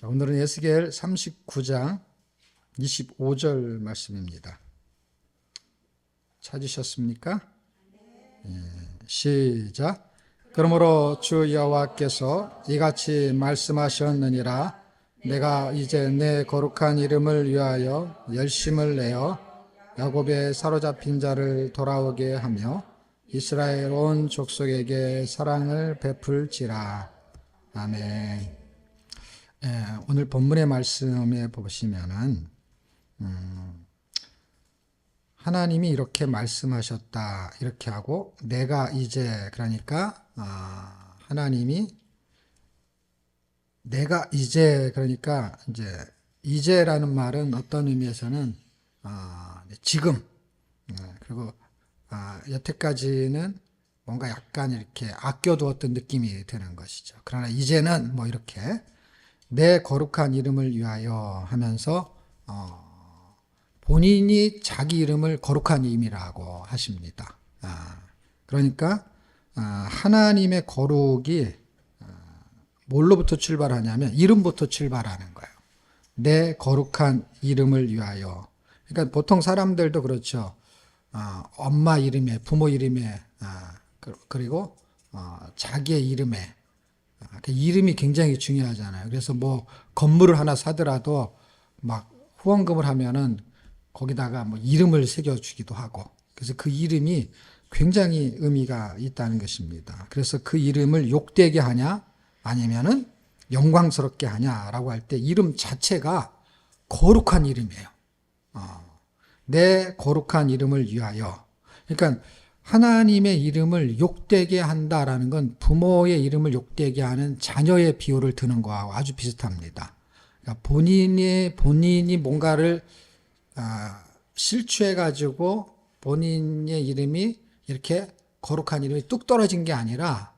자, 오늘은 에스겔 39장 25절 말씀입니다. 찾으셨습니까? 시작. 그러므로 주 여호와께서 이같이 말씀하셨느니라. 내가 이제 내 거룩한 이름을 위하여 열심을 내어 야곱의 사로잡힌 자를 돌아오게 하며 이스라엘 온 족속에게 사랑을 베풀지라. 아멘. 오늘 본문의 말씀에 보시면은 하나님이 이렇게 말씀하셨다 이렇게 하고 내가 이제 그러니까 하나님이 내가 이제 그러니까 이제라는 말은 어떤 의미에서는 지금 그리고 여태까지는 뭔가 약간 이렇게 아껴두었던 느낌이 드는 것이죠. 그러나 이제는 뭐 이렇게 내 거룩한 이름을 위하여 하면서 본인이 자기 이름을 거룩한 이름이라고 하십니다. 그러니까 하나님의 거룩이 뭘로부터 출발하냐면 이름부터 출발하는 거예요. 내 거룩한 이름을 위하여. 그러니까 보통 사람들도 그렇죠. 엄마 이름에, 부모 이름에, 그리고 자기의 이름에. 그 이름이 굉장히 중요하잖아요. 그래서 뭐 건물을 하나 사더라도 막 후원금을 하면은 거기다가 뭐 이름을 새겨주기도 하고. 그래서 그 이름이 굉장히 의미가 있다는 것입니다. 그래서 그 이름을 욕되게 하냐 아니면은 영광스럽게 하냐라고 할 때 이름 자체가 거룩한 이름이에요. 내 거룩한 이름을 위하여. 그러니까 하나님의 이름을 욕되게 한다라는 건 부모의 이름을 욕되게 하는 자녀의 비유를 드는 거하고 아주 비슷합니다. 그러니까 본인이 뭔가를 실추해가지고 본인의 이름이 이렇게 거룩한 이름이 뚝 떨어진 게 아니라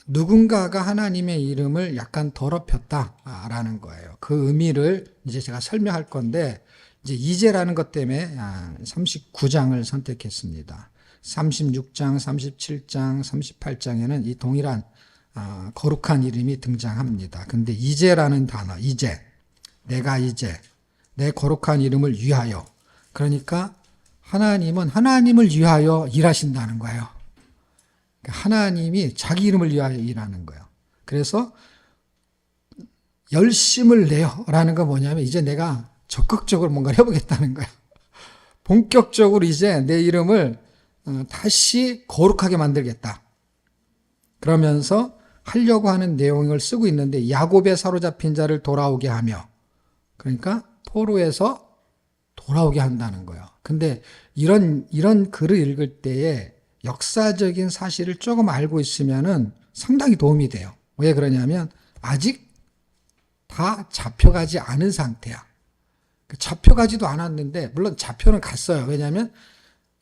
누군가가 하나님의 이름을 약간 더럽혔다라는 거예요. 그 의미를 이제 제가 설명할 건데 이제라는 것 때문에 39장을 선택했습니다. 36장, 37장, 38장에는 이 동일한 거룩한 이름이 등장합니다. 근데 이제라는 단어, 이제, 내가 이제, 내 거룩한 이름을 위하여. 그러니까 하나님은 하나님을 위하여 일하신다는 거예요. 하나님이 자기 이름을 위하여 일하는 거예요. 그래서 열심을 내어라는 건 뭐냐면 이제 내가 적극적으로 뭔가를 해보겠다는 거예요. 본격적으로 이제 내 이름을 다시 거룩하게 만들겠다. 그러면서 하려고 하는 내용을 쓰고 있는데 야곱의 사로잡힌 자를 돌아오게 하며 그러니까 포로에서 돌아오게 한다는 거예요. 근데 이런 글을 읽을 때에 역사적인 사실을 조금 알고 있으면은 상당히 도움이 돼요. 왜 그러냐면 아직 다 잡혀가지 않은 상태야. 잡혀가지도 않았는데 물론 잡혀는 갔어요. 왜냐하면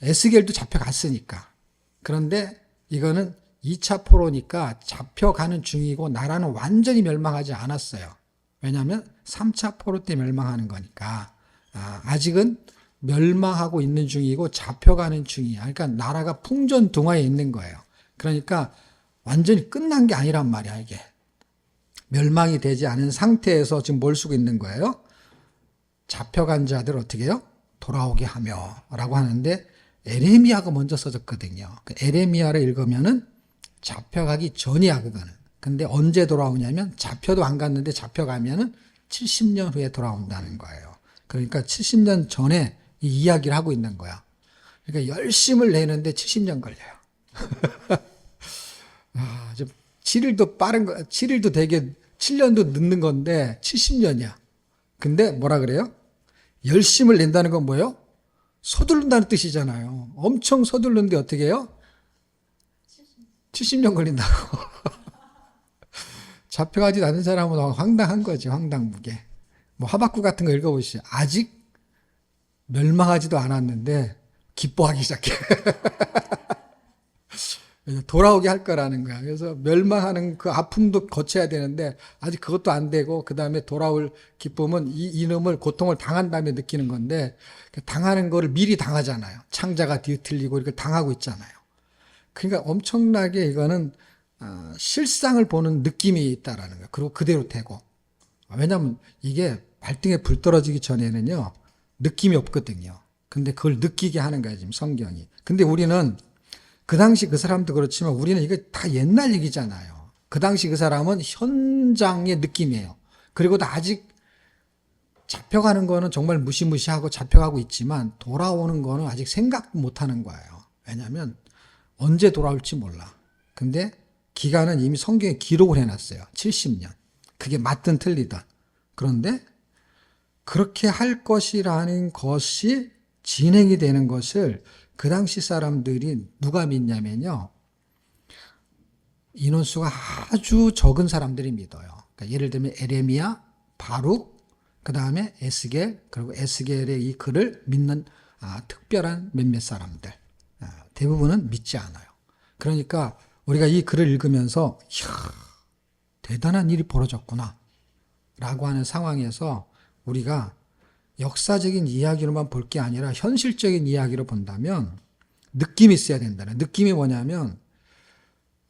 에스겔도 잡혀갔으니까. 그런데 이거는 2차 포로니까 잡혀가는 중이고 나라는 완전히 멸망하지 않았어요. 왜냐하면 3차 포로 때 멸망하는 거니까 아직은 멸망하고 있는 중이고 잡혀가는 중이야. 그러니까 나라가 풍전등화에 있는 거예요. 그러니까 완전히 끝난 게 아니란 말이야 이게. 멸망이 되지 않은 상태에서 지금 뭘 쓰고 있는 거예요? 잡혀간 자들 어떻게 해요? 돌아오게 하며 라고 하는데 에레미야가 먼저 써졌거든요. 에레미야를 읽으면은 잡혀가기 전이야 그거는. 근데 언제 돌아오냐면 잡혀도 안 갔는데 잡혀가면은 70년 후에 돌아온다는 거예요. 그러니까 70년 전에 이 이야기를 하고 있는 거야. 그러니까 열심을 내는데 70년 걸려요. 7일도 빠른 거, 7일도 되게 7년도 늦는 건데 70년이야. 근데 뭐라 그래요? 열심을 낸다는 건 뭐예요? 서두른다는 뜻이잖아요. 엄청 서두르는데 어떻게 해요? 70년 걸린다고. 잡혀가지 않은 사람은 황당한 거지, 황당무계. 뭐 하박국 같은 거 읽어보시죠. 아직 멸망하지도 않았는데 기뻐하기 시작해. 돌아오게 할 거라는 거야. 그래서 멸망하는 그 아픔도 거쳐야 되는데 아직 그것도 안 되고 그 다음에 돌아올 기쁨은 이 이놈을 고통을 당한 다음에 느끼는 건데 당하는 거를 미리 당하잖아요. 창자가 뒤틀리고 이렇게 당하고 있잖아요. 그러니까 엄청나게 이거는 실상을 보는 느낌이 있다라는 거예요. 그리고 그대로 되고 왜냐하면 이게 발등에 불 떨어지기 전에는요, 느낌이 없거든요. 근데 그걸 느끼게 하는 거야, 지금 성경이. 근데 우리는 그 당시 그 사람도 그렇지만 우리는 이게 다 옛날 얘기잖아요. 그 당시 그 사람은 현장의 느낌이에요. 그리고도 아직 잡혀가는 거는 정말 무시무시하고 잡혀가고 있지만 돌아오는 거는 아직 생각 못 하는 거예요. 왜냐하면 언제 돌아올지 몰라. 근데 기간은 이미 성경에 기록을 해놨어요. 70년. 그게 맞든 틀리든. 그런데 그렇게 할 것이라는 것이 진행이 되는 것을 그 당시 사람들이 누가 믿냐면요, 인원수가 아주 적은 사람들이 믿어요. 그러니까 예를 들면 에레미야, 바룩, 그 다음에 에스겔, 그리고 에스겔의 이 글을 믿는 특별한 몇몇 사람들. 대부분은 믿지 않아요. 그러니까 우리가 이 글을 읽으면서 이야, 대단한 일이 벌어졌구나 라고 하는 상황에서 우리가 역사적인 이야기로만 볼 게 아니라 현실적인 이야기로 본다면 느낌이 있어야 된다는, 느낌이 뭐냐면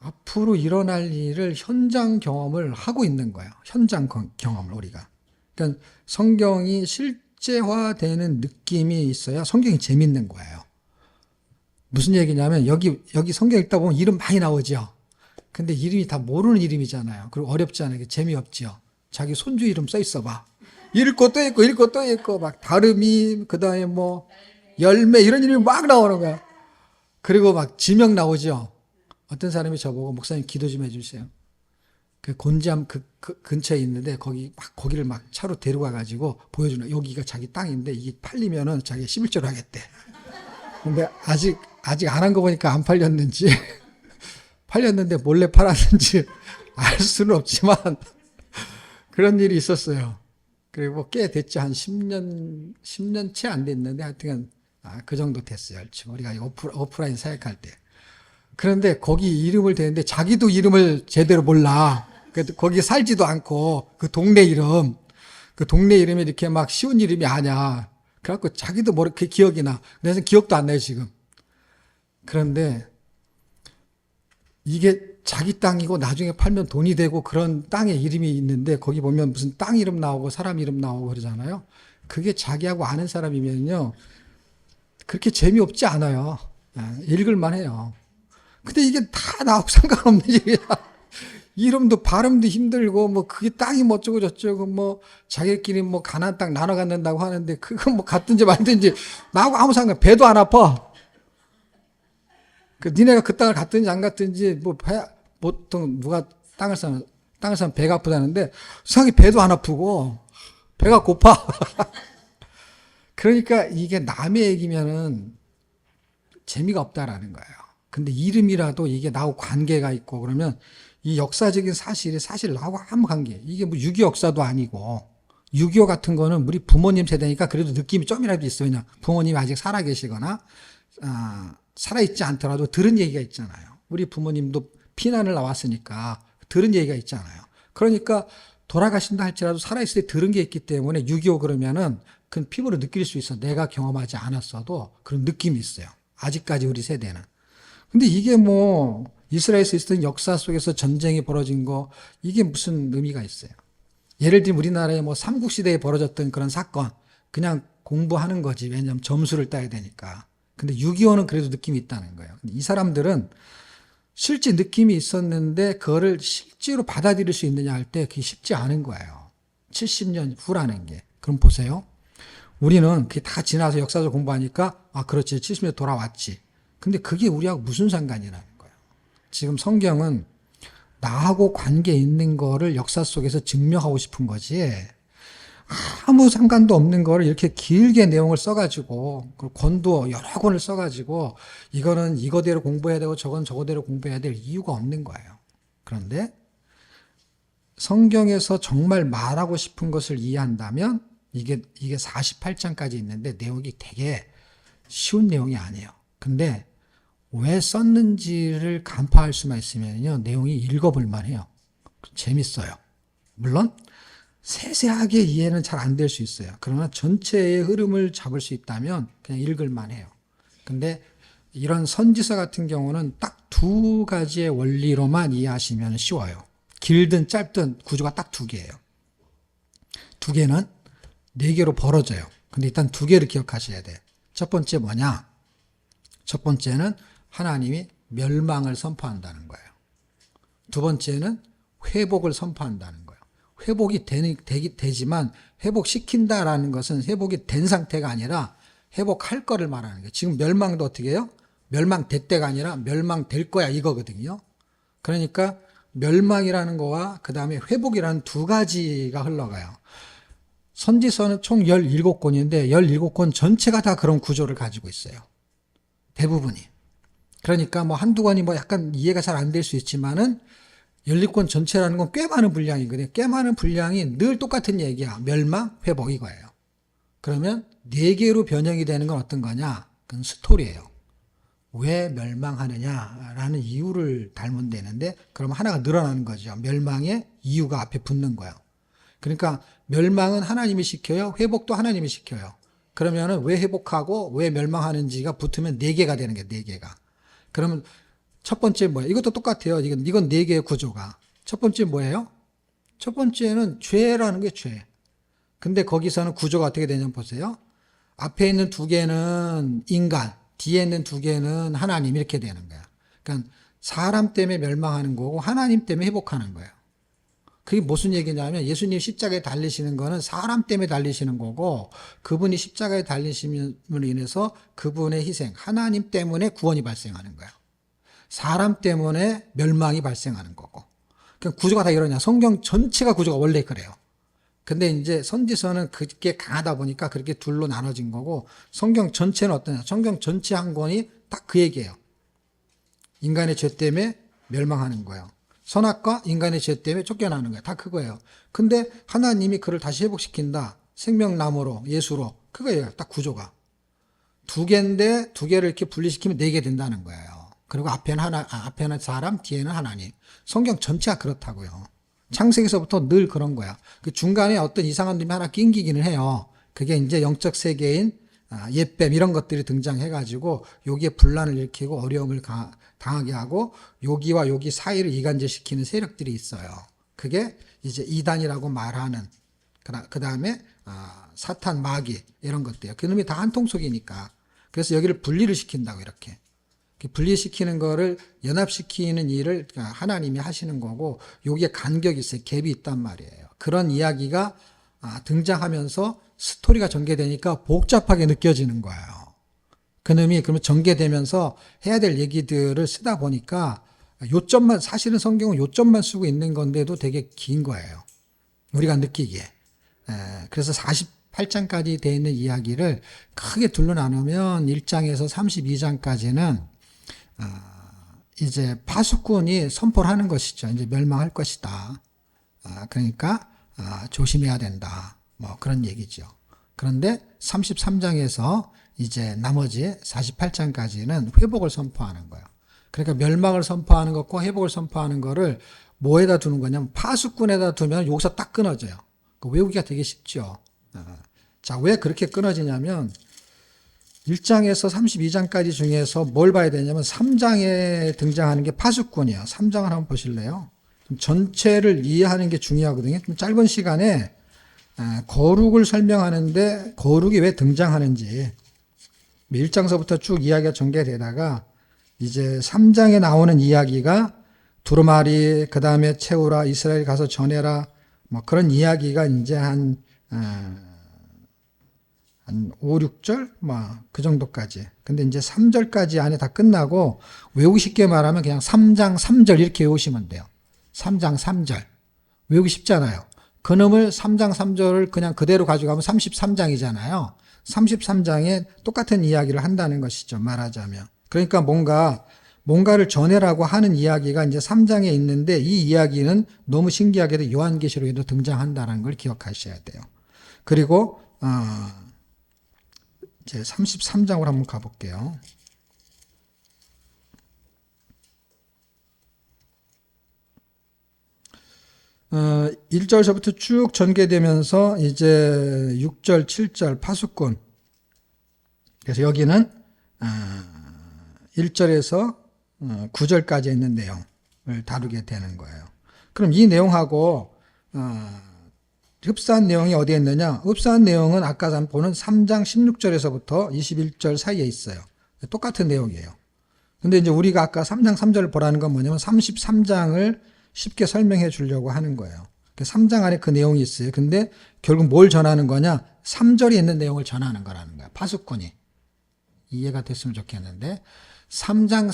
앞으로 일어날 일을 현장 경험을 하고 있는 거예요. 현장 경험을 우리가. 그러니까 성경이 실제화되는 느낌이 있어야 성경이 재밌는 거예요. 무슨 얘기냐면 여기 성경 읽다 보면 이름 많이 나오죠. 근데 이름이 다 모르는 이름이잖아요. 그리고 어렵잖아요. 재미없죠. 자기 손주 이름 써 있어 봐. 읽고 또 읽고 읽고 또 읽고 막 다름이, 그다음에 뭐 열매 이런 이름이 막 나오는 거야. 그리고 막 지명 나오죠. 어떤 사람이 저보고 목사님 기도 좀 해주세요. 그 곤지암 그 근처에 있는데 거기를 막 차로 데려가 가지고 보여주는, 여기가 자기 땅인데 이게 팔리면은 자기가 11조를 하겠대. 근데 아직 안 한 거 보니까 안 팔렸는지 팔렸는데 몰래 팔았는지 알 수는 없지만 그런 일이 있었어요. 그리고 꽤 됐죠. 한 10년 채 안 됐는데 하여튼 그 정도 됐어요. 우리가 오프라인 사역할 때. 그런데 거기 이름을 대는데 자기도 이름을 제대로 몰라. 거기 살지도 않고 그 동네 이름이 이렇게 막 쉬운 이름이 아니야. 그래갖고 자기도 모르게 기억이 나. 그래서 기억도 안 나요, 지금. 그런데 이게 자기 땅이고 나중에 팔면 돈이 되고 그런 땅의 이름이 있는데 거기 보면 무슨 땅 이름 나오고 사람 이름 나오고 그러잖아요. 그게 자기하고 아는 사람이면요, 그렇게 재미없지 않아요. 읽을만 해요. 근데 이게 다 나하고 상관없는 일이야. 이름도 발음도 힘들고 뭐 그게 땅이 뭐 어쩌고 저쩌고 뭐 자기끼리 뭐 가나안 땅 나눠 갖는다고 하는데 그건 뭐 갔든지 말든지 나하고 아무 상관. 배도 안 아파. 그 니네가 그 땅을 갔든지 안 갔든지 뭐 보통 누가 땅을 사면 배가 아프다는데 세상에 배도 안 아프고 배가 고파. 그러니까 이게 남의 얘기면은 재미가 없다라는 거예요. 근데 이름이라도 이게 나하고 관계가 있고 그러면 이 역사적인 사실이 사실 나하고 아무 관계. 이게 뭐 6.25 역사도 아니고 6.25 같은 거는 우리 부모님 세대니까 그래도 느낌이 좀이라도 있어요. 그냥 부모님이 아직 살아계시거나 살아있지 않더라도 들은 얘기가 있잖아요. 우리 부모님도 피난을 나왔으니까 들은 얘기가 있잖아요. 그러니까 돌아가신다 할지라도 살아있을 때 들은 게 있기 때문에 6.25 그러면은 그 피부로 느낄 수 있어. 내가 경험하지 않았어도 그런 느낌이 있어요. 아직까지 우리 세대는. 근데 이게 뭐 이스라엘에서 있었던 역사 속에서 전쟁이 벌어진 거, 이게 무슨 의미가 있어요? 예를 들면 우리나라에 뭐 삼국시대에 벌어졌던 그런 사건 그냥 공부하는 거지. 왜냐하면 점수를 따야 되니까. 근데 6.25는 그래도 느낌이 있다는 거예요. 근데 이 사람들은 실제 느낌이 있었는데 그거를 실제로 받아들일 수 있느냐 할 때 그게 쉽지 않은 거예요. 70년 후라는 게. 그럼 보세요. 우리는 그게 다 지나서 역사적 공부하니까 그렇지, 70년 돌아왔지. 근데 그게 우리하고 무슨 상관이라는 거예요. 지금 성경은 나하고 관계 있는 거를 역사 속에서 증명하고 싶은 거지, 아무 상관도 없는 거를 이렇게 길게 내용을 써가지고, 권도 여러 권을 써가지고, 이거는 이거대로 공부해야 되고, 저건 저거대로 공부해야 될 이유가 없는 거예요. 그런데 성경에서 정말 말하고 싶은 것을 이해한다면, 이게 48장까지 있는데 내용이 되게 쉬운 내용이 아니에요. 근데 왜 썼는지를 간파할 수만 있으면요, 내용이 읽어볼만 해요. 재밌어요. 물론 세세하게 이해는 잘 안 될 수 있어요. 그러나 전체의 흐름을 잡을 수 있다면 그냥 읽을만 해요. 근데 이런 선지서 같은 경우는 딱 두 가지의 원리로만 이해하시면 쉬워요. 길든 짧든 구조가 딱 두 개예요. 두 개는 네 개로 벌어져요. 근데 일단 두 개를 기억하셔야 돼. 첫 번째 뭐냐? 첫 번째는 하나님이 멸망을 선포한다는 거예요. 두 번째는 회복을 선포한다는 거예요. 회복이 되지만 회복시킨다라는 것은 회복이 된 상태가 아니라 회복할 거를 말하는 거예요. 지금 멸망도 어떻게 해요? 멸망됐대가 아니라 멸망될 거야 이거거든요. 그러니까 멸망이라는 거와 그 다음에 회복이라는 두 가지가 흘러가요. 선지서는 총 17권인데 17권 전체가 다 그런 구조를 가지고 있어요. 대부분이. 그러니까 뭐 한두 권이 뭐 약간 이해가 잘 안 될 수 있지만은 17권 전체라는 건 꽤 많은 분량이거든요. 꽤 많은 분량이 늘 똑같은 얘기야. 멸망, 회복 이거예요. 그러면 네 개로 변형이 되는 건 어떤 거냐? 그건 스토리예요. 왜 멸망하느냐라는 이유를 달면 되는데 그럼 하나가 늘어나는 거죠. 멸망의 이유가 앞에 붙는 거예요. 그러니까 멸망은 하나님이 시켜요. 회복도 하나님이 시켜요. 그러면은 왜 회복하고 왜 멸망하는지가 붙으면 네 개가 되는 거예요. 네 개가. 그러면 첫 번째 뭐예요? 이것도 똑같아요. 이건 네 개의 구조가. 첫 번째 뭐예요? 첫 번째는 죄라는 게 죄. 근데 거기서는 구조가 어떻게 되냐면 보세요. 앞에 있는 두 개는 인간, 뒤에 있는 두 개는 하나님 이렇게 되는 거야. 그러니까 사람 때문에 멸망하는 거고 하나님 때문에 회복하는 거예요. 그게 무슨 얘기냐면 예수님 십자가에 달리시는 거는 사람 때문에 달리시는 거고 그분이 십자가에 달리심으로 인해서 그분의 희생, 하나님 때문에 구원이 발생하는 거예요. 사람 때문에 멸망이 발생하는 거고. 그러니까 구조가 다 이러냐. 성경 전체가 구조가 원래 그래요. 근데 이제 선지서는 그게 강하다 보니까 그렇게 둘로 나눠진 거고 성경 전체는 어떠냐. 성경 전체 한 권이 딱 그 얘기예요. 인간의 죄 때문에 멸망하는 거예요. 선악과 인간의 죄 때문에 쫓겨나는 거예요. 다 그거예요. 근데 하나님이 그를 다시 회복시킨다. 생명나무로, 예수로. 그거예요. 딱 구조가. 두 개인데 두 개를 이렇게 분리시키면 네 개 된다는 거예요. 그리고 앞에는 사람, 뒤에는 하나님. 성경 전체가 그렇다고요. 창세기서부터 늘 그런 거야. 그 중간에 어떤 이상한 놈이 하나 낑기기는 해요. 그게 이제 영적 세계인 옛뱀 이런 것들이 등장해가지고 여기에 분란을 일으키고 어려움을 당하게 하고 여기와 여기 사이를 이간질시키는 세력들이 있어요. 그게 이제 이단이라고 말하는 그 다음에 사탄, 마귀 이런 것들이에요. 그놈이 다 한 통속이니까. 그래서 여기를 분리를 시킨다고 이렇게. 분리시키는 거를 연합시키는 일을 하나님이 하시는 거고 여기에 간격이 있어요. 갭이 있단 말이에요. 그런 이야기가 등장하면서 스토리가 전개되니까 복잡하게 느껴지는 거예요. 그놈이 그러면 전개되면서 해야 될 얘기들을 쓰다 보니까 요점만 사실은 성경은 요점만 쓰고 있는 건데도 되게 긴 거예요. 우리가 느끼기에. 그래서 48장까지 되어 있는 이야기를 크게 둘로 나누면 1장에서 32장까지는 이제 파수꾼이 선포를 하는 것이죠. 이제 멸망할 것이다. 그러니까 조심해야 된다. 뭐 그런 얘기죠. 그런데 33장에서 이제 나머지 48장까지는 회복을 선포하는 거예요. 그러니까 멸망을 선포하는 것과 회복을 선포하는 거를 뭐에다 두는 거냐면 파수꾼에다 두면 여기서 딱 끊어져요. 외우기가 되게 쉽죠. 자, 왜 그렇게 끊어지냐면 1장에서 32장까지 중에서 뭘 봐야 되냐면 3장에 등장하는 게 파수꾼이에요. 3장을 한번 보실래요? 전체를 이해하는 게 중요하거든요. 좀 짧은 시간에 거룩을 설명하는데 거룩이 왜 등장하는지 1장서부터 쭉 이야기가 전개되다가 이제 3장에 나오는 이야기가 두루마리 그 다음에 채우라 이스라엘 가서 전해라 뭐 그런 이야기가 이제 한 5, 6절? 그 정도까지. 근데 이제 3절까지 안에 다 끝나고 외우기 쉽게 말하면 그냥 3장 3절 이렇게 외우시면 돼요. 3장 3절. 외우기 쉽잖아요. 그놈을 3장 3절을 그냥 그대로 가져가면 33장이잖아요. 33장에 똑같은 이야기를 한다는 것이죠. 말하자면. 그러니까 뭔가를 전해라고 하는 이야기가 이제 3장에 있는데 이 이야기는 너무 신기하게도 요한계시록에도 등장한다는 걸 기억하셔야 돼요. 그리고 이제 33장으로 한번 가볼게요. 어, 1절서부터 쭉 전개되면서 이제 6절, 7절 파수꾼. 그래서 여기는 1절에서 9절까지 있는 내용을 다루게 되는 거예요. 그럼 이 내용하고 흡사한 내용이 어디에 있느냐? 흡사한 내용은 아까 보는 3장 16절에서부터 21절 사이에 있어요. 똑같은 내용이에요. 근데 이제 우리가 아까 3장 3절을 보라는 건 뭐냐면 33장을 쉽게 설명해 주려고 하는 거예요. 3장 안에 그 내용이 있어요. 근데 결국 뭘 전하는 거냐? 3절에 있는 내용을 전하는 거라는 거야. 파수꾼이. 이해가 됐으면 좋겠는데 3장과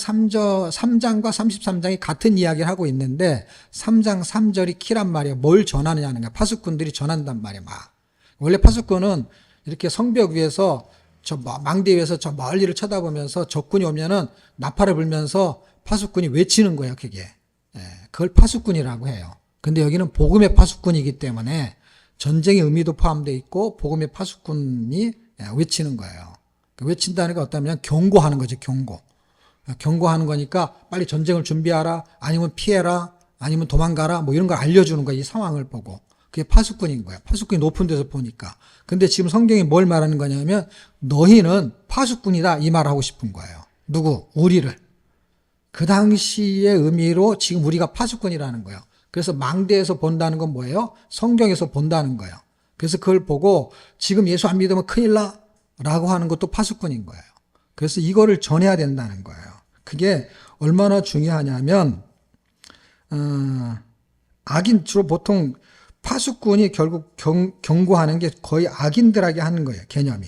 33장이 같은 이야기를 하고 있는데 3장 3절이 키란 말이에요. 뭘 전하느냐는 거야. 파수꾼들이 전한단 말이에요. 막. 원래 파수꾼은 이렇게 성벽 위에서 저 망대 위에서 저 멀리를 쳐다보면서 적군이 오면은 나팔을 불면서 파수꾼이 외치는 거예요. 그게. 그걸 파수꾼이라고 해요. 근데 여기는 복음의 파수꾼이기 때문에 전쟁의 의미도 포함되어 있고 복음의 파수꾼이 외치는 거예요. 외친다는 게 어떠냐면 경고하는 거죠. 경고하는 거니까 빨리 전쟁을 준비하라, 아니면 피해라, 아니면 도망가라, 뭐 이런 걸 알려주는 거야. 이 상황을 보고. 그게 파수꾼인 거야. 파수꾼이 높은 데서 보니까. 근데 지금 성경이 뭘 말하는 거냐면 너희는 파수꾼이다 이 말을 하고 싶은 거예요. 누구? 우리를. 그 당시의 의미로 지금 우리가 파수꾼이라는 거예요. 그래서 망대에서 본다는 건 뭐예요? 성경에서 본다는 거예요. 그래서 그걸 보고 지금 예수 안 믿으면 큰일 나 라고 하는 것도 파수꾼인 거예요. 그래서 이거를 전해야 된다는 거예요. 그게 얼마나 중요하냐면 악인, 주로 보통 파수꾼이 결국 경고하는 게 거의 악인들에게 하는 거예요. 개념이.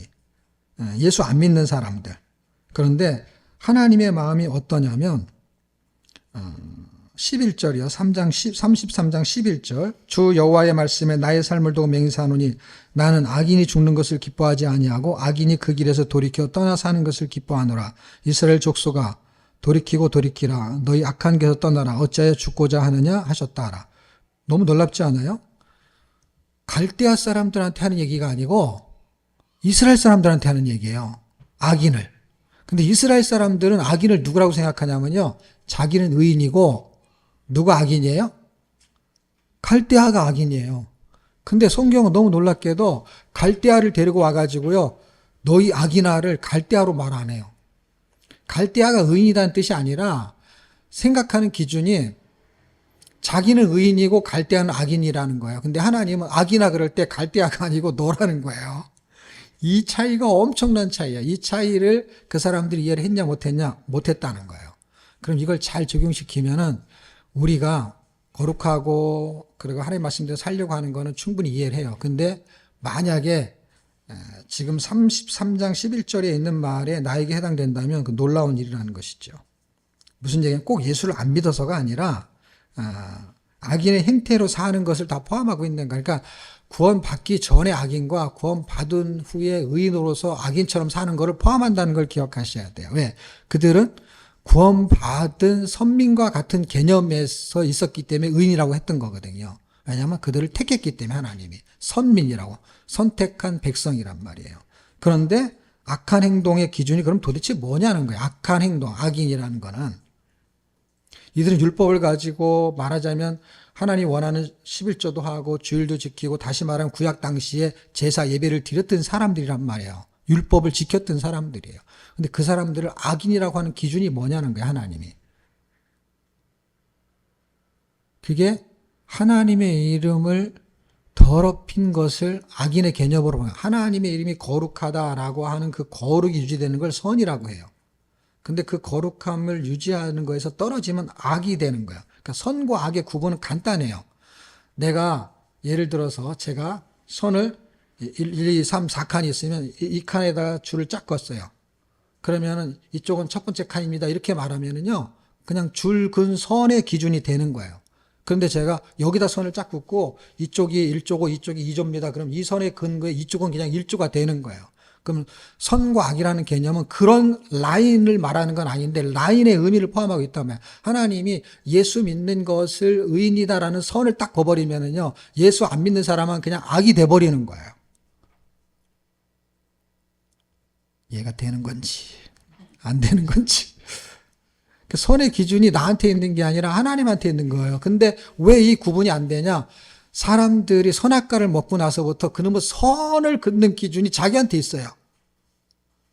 예수 안 믿는 사람들. 그런데 하나님의 마음이 어떠냐면 11절이요. 33장 11절. 주 여호와의 말씀에 나의 삶을 두고 맹세하노니 나는 악인이 죽는 것을 기뻐하지 아니하고 악인이 그 길에서 돌이켜 떠나 사는 것을 기뻐하노라. 이스라엘 족속아 돌이키고 돌이키라. 너희 악한 길에서 떠나라. 어찌하여 죽고자 하느냐 하셨다 하라. 너무 놀랍지 않아요? 갈대아 사람들한테 하는 얘기가 아니고 이스라엘 사람들한테 하는 얘기예요. 악인을. 근데 이스라엘 사람들은 악인을 누구라고 생각하냐면요. 자기는 의인이고 누가 악인이에요? 갈대아가 악인이에요. 근데 성경은 너무 놀랍게도 갈대아를 데리고 와가지고요. 너희 악인아를 갈대아로 말 안 해요. 갈대아가 의인이라는 뜻이 아니라 생각하는 기준이 자기는 의인이고 갈대아는 악인이라는 거예요. 근데 하나님은 악인아 그럴 때 갈대아가 아니고 너라는 거예요. 이 차이가 엄청난 차이야. 이 차이를 그 사람들이 이해를 했냐 못했냐? 못했다는 거예요. 그럼 이걸 잘 적용시키면은 우리가 거룩하고 그리고 하나님 말씀대로 살려고 하는 거는 충분히 이해를 해요. 근데 만약에 지금 33장 11절에 있는 말에 나에게 해당된다면 그 놀라운 일이라는 것이죠. 무슨 얘기냐면 꼭 예수를 안 믿어서가 아니라 악인의 행태로 사는 것을 다 포함하고 있는 거예요. 그러니까 구원받기 전에 악인과 구원받은 후에 의인으로서 악인처럼 사는 것을 포함한다는 걸 기억하셔야 돼요. 왜? 그들은 구원받은 선민과 같은 개념에서 있었기 때문에 의인이라고 했던 거거든요. 왜냐하면 그들을 택했기 때문에 하나님이 선민이라고 선택한 백성이란 말이에요. 그런데 악한 행동의 기준이 그럼 도대체 뭐냐는 거예요. 악한 행동, 악인이라는 거는. 이들은 율법을 가지고 말하자면 하나님 원하는 11조도 하고 주일도 지키고 다시 말하면 구약 당시에 제사 예배를 드렸던 사람들이란 말이에요. 율법을 지켰던 사람들이에요. 근데 그 사람들을 악인이라고 하는 기준이 뭐냐는 거예요, 하나님이. 그게 하나님의 이름을 더럽힌 것을 악인의 개념으로 봐요. 하나님의 이름이 거룩하다라고 하는 그 거룩이 유지되는 걸 선이라고 해요. 근데 그 거룩함을 유지하는 거에서 떨어지면 악이 되는 거예요. 그러니까 선과 악의 구분은 간단해요. 내가 예를 들어서 제가 선을 1, 2, 3, 4칸이 있으면 이 칸에다가 줄을 쫙 껐어요. 그러면은 이쪽은 첫 번째 칸입니다. 이렇게 말하면은요, 그냥 줄 근 선의 기준이 되는 거예요. 그런데 제가 여기다 선을 쫙 긋고 이쪽이 1조고 이쪽이 2조입니다. 그럼 이 선의 근거에 이쪽은 그냥 1조가 되는 거예요. 그럼 선과 악이라는 개념은 그런 라인을 말하는 건 아닌데 라인의 의미를 포함하고 있다면 하나님이 예수 믿는 것을 의인이다라는 선을 딱 그어버리면은요, 예수 안 믿는 사람은 그냥 악이 돼버리는 거예요. 이해가 되는 건지 안 되는 건지. 선의 기준이 나한테 있는 게 아니라 하나님한테 있는 거예요. 근데 왜 이 구분이 안 되냐? 사람들이 선악과를 먹고 나서부터 그놈의 선을 긋는 기준이 자기한테 있어요.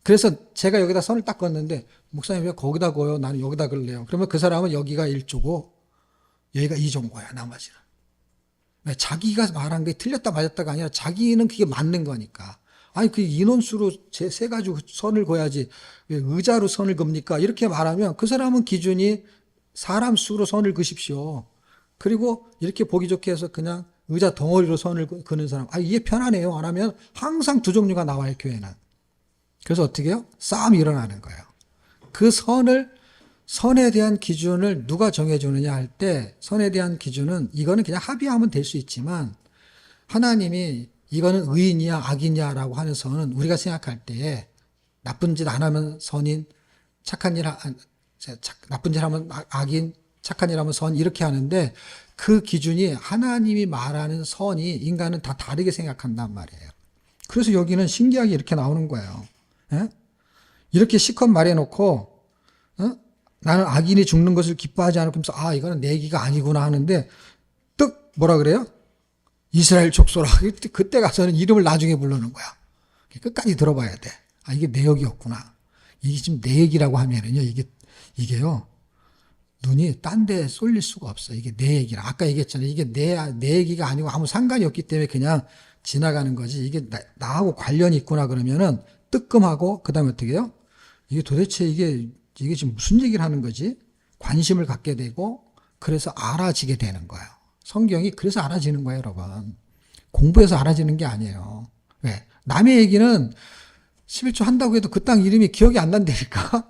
그래서 제가 여기다 선을 딱 긋는데 목사님 왜 거기다 그어요? 나는 여기다 그을래요. 그러면 그 사람은 여기가 1조고 여기가 2조인 거야, 나머지는. 자기가 말한 게 틀렸다 맞았다가 아니라 자기는 그게 맞는 거니까. 아니, 그 인원수로 세 가지고 선을 그어야지. 왜 의자로 선을 긋습니까? 이렇게 말하면 그 사람은 기준이 사람 수로 선을 그십시오. 그리고 이렇게 보기 좋게 해서 그냥 의자 덩어리로 선을 그는 사람. 이게 편하네요. 안 하면 항상 두 종류가 나와요, 교회는. 그래서 어떻게 해요? 싸움이 일어나는 거예요. 그 선에 대한 기준을 누가 정해주느냐 할 때, 선에 대한 기준은 이거는 그냥 합의하면 될 수 있지만, 하나님이 이거는 의인이야, 악이냐라고 하는 선은 우리가 생각할 때에 나쁜 짓 안 하면 선인, 나쁜 짓 하면 악인, 착한 일 하면 선, 이렇게 하는데 그 기준이 하나님이 말하는 선이 인간은 다 다르게 생각한단 말이에요. 그래서 여기는 신기하게 이렇게 나오는 거예요. 예? 이렇게 시컷 말해놓고, 나는 악인이 죽는 것을 기뻐하지 않고, 이거는 내 얘기가 아니구나 하는데, 떡, 뭐라 그래요? 이스라엘 족속라. 그때 가서는 이름을 나중에 부르는 거야. 끝까지 들어봐야 돼. 이게 내 얘기였구나. 이게 지금 내 얘기라고 하면은요, 이게요, 눈이 딴 데 쏠릴 수가 없어. 이게 내 얘기라. 아까 얘기했잖아요. 이게 내 얘기가 아니고 아무 상관이 없기 때문에 그냥 지나가는 거지. 이게 나하고 관련이 있구나 그러면은 뜨끔하고, 그 다음에 어떻게 해요? 이게 도대체 이게 지금 무슨 얘기를 하는 거지? 관심을 갖게 되고, 그래서 알아지게 되는 거예요. 성경이 그래서 알아지는 거예요, 여러분. 공부해서 알아지는 게 아니에요. 왜? 남의 얘기는 11조 한다고 해도 그 땅 이름이 기억이 안 난다니까?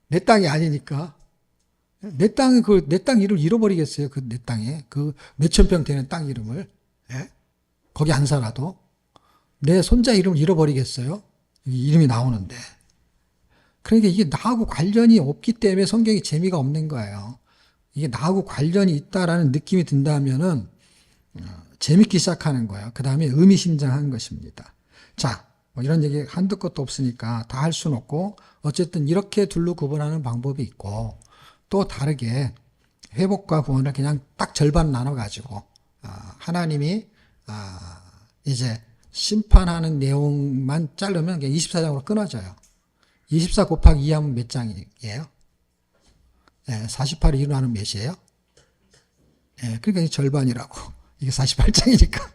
내 땅이 아니니까. 내 땅 이름을 잃어버리겠어요, 내 땅에. 그 몇천 평 되는 땅 이름을. 예? 거기 안 살아도. 내 손자 이름을 잃어버리겠어요? 이름이 나오는데. 그러니까 이게 나하고 관련이 없기 때문에 성경이 재미가 없는 거예요. 이게 나하고 관련이 있다라는 느낌이 든다면은 재밌기 시작하는 거예요. 그 다음에 의미심장한 것입니다. 자, 뭐 이런 얘기 한두 것도 없으니까 다 할 수는 없고, 어쨌든 이렇게 둘로 구분하는 방법이 있고, 또 다르게 회복과 구원을 그냥 딱 절반 나눠가지고, 하나님이 이제 심판하는 내용만 자르면 그냥 24장으로 끊어져요. 24 곱하기 2 하면 몇 장이에요? 48을 이루는 몇이에요? 그러니까 절반이라고. 이게 48장이니까.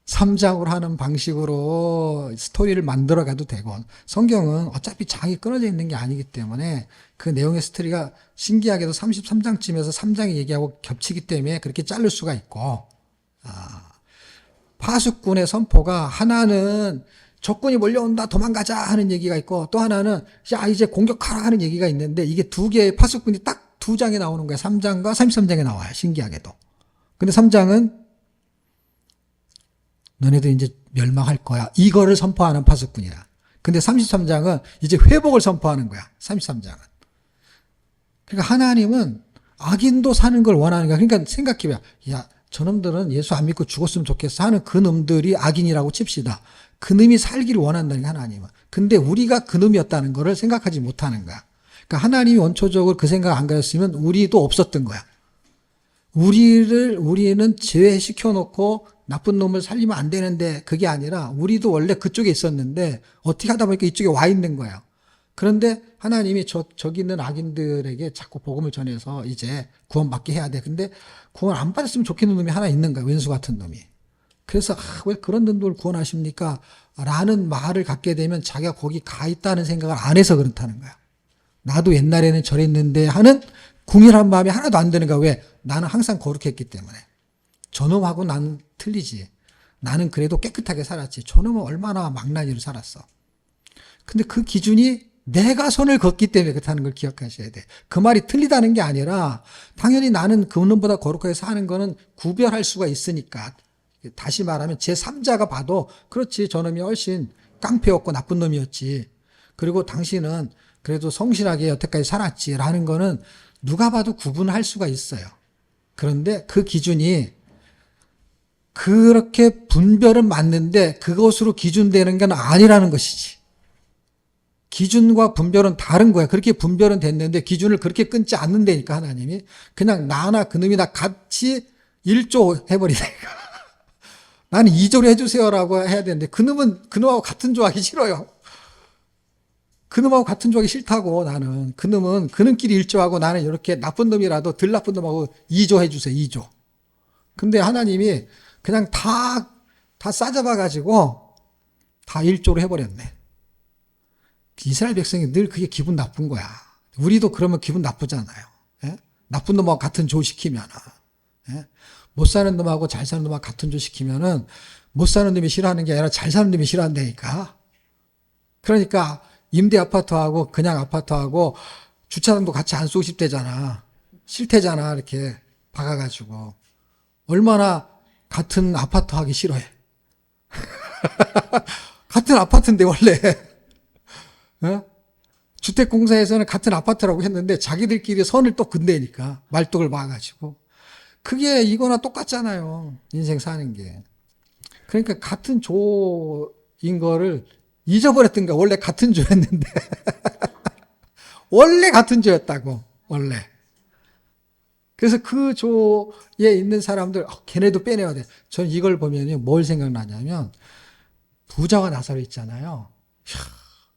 3장으로 하는 방식으로 스토리를 만들어 가도 되고, 성경은 어차피 장이 끊어져 있는 게 아니기 때문에 그 내용의 스토리가 신기하게도 33장쯤에서 3장이 얘기하고 겹치기 때문에 그렇게 자를 수가 있고, 파수꾼의 선포가 하나는 적군이 몰려온다, 도망가자 하는 얘기가 있고, 또 하나는 야 이제 공격하라 하는 얘기가 있는데, 이게 두 개의 파수꾼이 딱 두 장에 나오는 거예요. 3장과 33장에 나와요. 신기하게도. 근데 3장은 너네들 이제 멸망할 거야, 이거를 선포하는 파수꾼이야. 근데 33장은 이제 회복을 선포하는 거야. 33장은. 그러니까 하나님은 악인도 사는 걸 원하는 거야. 그러니까 생각해봐. 야, 저놈들은 예수 안 믿고 죽었으면 좋겠어 하는 그 놈들이 악인이라고 칩시다. 그 놈이 살기를 원한다는 게 하나님은. 근데 우리가 그 놈이었다는 거를 생각하지 못하는 거야. 그러니까 하나님이 원초적으로 그 생각 안 가졌으면 우리도 없었던 거야. 우리는 제외시켜 놓고 나쁜 놈을 살리면 안 되는데, 그게 아니라 우리도 원래 그쪽에 있었는데 어떻게 하다 보니까 이쪽에 와 있는 거예요. 그런데 하나님이 저기 있는 악인들에게 자꾸 복음을 전해서 이제 구원받게 해야 돼. 근데 구원 안 받았으면 좋겠는 놈이 하나 있는 거야. 왼수 같은 놈이. 그래서 왜 그런 놈들 구원하십니까? 라는 말을 갖게 되면 자기가 거기 가 있다는 생각을 안 해서 그렇다는 거야. 나도 옛날에는 저랬는데 하는 궁일한 마음이 하나도 안 드는 거야. 왜? 나는 항상 거룩했기 때문에. 저놈하고 나는 틀리지. 나는 그래도 깨끗하게 살았지. 저놈은 얼마나 망나니로 살았어. 근데 그 기준이 내가 선을 걷기 때문에 그렇다는 걸 기억하셔야 돼. 그 말이 틀리다는 게 아니라, 당연히 나는 그놈보다 거룩하게 사는 거는 구별할 수가 있으니까. 다시 말하면 제3자가 봐도 그렇지, 저놈이 훨씬 깡패였고 나쁜 놈이었지. 그리고 당신은 그래도 성실하게 여태까지 살았지라는 거는 누가 봐도 구분할 수가 있어요. 그런데 그 기준이 그렇게 분별은 맞는데 그것으로 기준되는 건 아니라는 것이지. 기준과 분별은 다른 거야. 그렇게 분별은 됐는데 기준을 그렇게 끊지 않는다니까, 하나님이. 그냥 나나 그놈이나 같이 1조 해버리니까. 나는 2조로 해주세요라고 해야 되는데, 그놈하고 같은 조 하기 싫어요. 그놈하고 같은 조 하기 싫다고, 나는. 그놈은 그놈끼리 1조하고 나는 이렇게 나쁜 놈이라도 덜 나쁜 놈하고 2조 해주세요, 2조. 근데 하나님이 그냥 다 싸잡아가지고 다 일조로 해버렸네. 이스라엘 백성이 늘 그게 기분 나쁜 거야. 우리도 그러면 기분 나쁘잖아요. 예? 나쁜 놈하고 같은 조 시키면, 예? 못 사는 놈하고 잘 사는 놈하고 같은 조 시키면은 못 사는 놈이 싫어하는 게 아니라 잘 사는 놈이 싫어한다니까. 그러니까 임대 아파트하고 그냥 아파트하고 주차장도 같이 안 쓰고 싶대잖아. 싫대잖아. 이렇게 박아가지고. 얼마나 같은 아파트 하기 싫어해. 같은 아파트인데 원래. 어? 주택공사에서는 같은 아파트라고 했는데 자기들끼리 선을 또 근대니까 말뚝을 봐가지고. 그게 이거나 똑같잖아요. 인생 사는 게. 그러니까 같은 조인 거를 잊어버렸던가. 원래 같은 조였는데. 원래 같은 조였다고. 원래. 그래서 그 조에 있는 사람들 걔네도 빼내야 돼. 저는 이걸 보면요. 뭘 생각나냐면 부자와 나사로 있잖아요. 이야,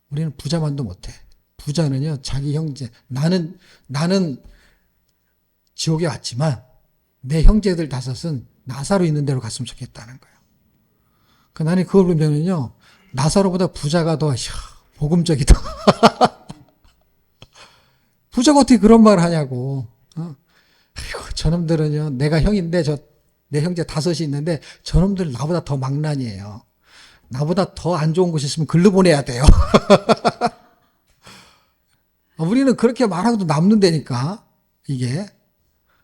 우리는 부자만도 못해. 부자는요. 자기 형제. 나는 지옥에 왔지만 내 형제들 5은 나사로 있는 데로 갔으면 좋겠다는 거예요. 나는 그걸 보면은요. 나사로보다 부자가 더 복음적이다. 부자가 어떻게 그런 말을 하냐고. 아이고, 저놈들은요. 내가 형인데 내 형제 5이 있는데 저놈들 나보다 더 망난이에요. 나보다 더 안 좋은 곳이 있으면 글로 보내야 돼요. 우리는 그렇게 말하고도 남는다니까 이게.